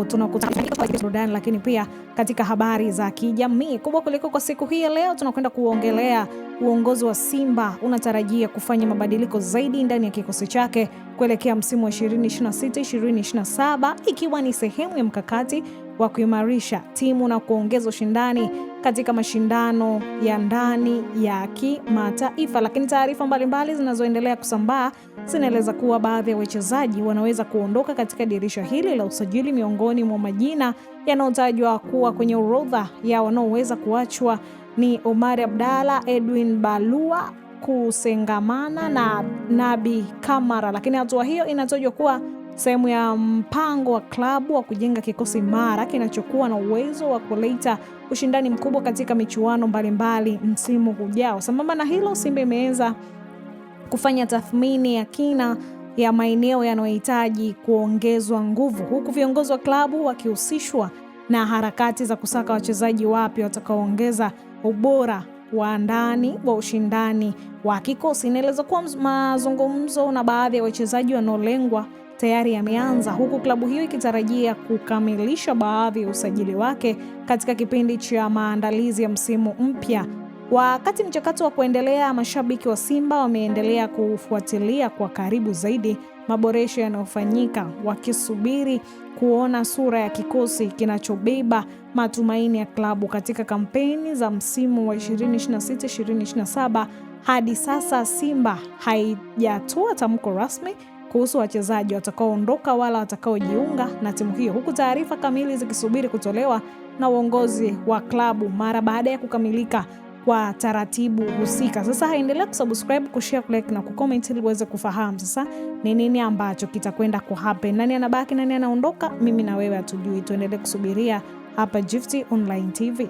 tunakutana burudani, lakini pia katika habari za kijamii. Kubwa kuliko kwa siku hii ya leo, tunakwenda kuongelea uongozi wa Simba unatarajia kufanya mabadiliko zaidi ndani ya kikosi chake kuelekea msimu wa 2026-2027 ikiwa ni sehemu ya mkakati wa kuimarisha timu na kuongeza ushindani katika mashindano ya ndani ya kimataifa. Lakini taarifa mbalimbali zinazoendelea kusambaa zinaeleza kuwa baadhi ya wachezaji wanaweza kuondoka katika dirisha hili la usajili. Miongoni mwa majina yanayotajwa kuwa kwenye orodha ya wanaoweza kuachwa ni Omar Abdalla, Edwin Balua kusengamana na Nabi Kamara. Lakini hatua hiyo inatajwa kuwa sehemu ya mpango wa klabu wa kujenga kikosi imara kinachokuwa na uwezo wa kuleta ushindani mkubwa katika michuano mbalimbali msimu ujao. Sambamba na hilo, Simba imeweza kufanya tathmini ya kina ya maeneo yanayohitaji kuongezwa nguvu, huku viongozi wa klabu wakihusishwa na harakati za kusaka wachezaji wapya watakaoongeza ubora wa ndani wa ushindani wa kikosi. Inaeleza kuwa mazungumzo na baadhi ya wachezaji wanaolengwa tayari yameanza, huku klabu hiyo ikitarajia kukamilisha baadhi ya usajili wake katika kipindi cha maandalizi ya msimu mpya. Wakati mchakato wa kuendelea, mashabiki wa Simba wameendelea kufuatilia kwa karibu zaidi maboresho yanayofanyika, wakisubiri kuona sura ya kikosi kinachobeba matumaini ya klabu katika kampeni za msimu wa 2026-2027. Hadi sasa Simba haijatoa tamko rasmi kuhusu wachezaji watakaoondoka wala watakaojiunga na timu hiyo, huku taarifa kamili zikisubiri kutolewa na uongozi wa klabu mara baada ya kukamilika kwa taratibu husika. Sasa endelea kusubscribe, kushare, kulike na kucomment ili uweze kufahamu sasa ni nini ambacho kitakwenda kuhappen. Nani anabaki, nani anaondoka, mimi na wewe hatujui. Tuendelee kusubiria hapa Gift Online TV.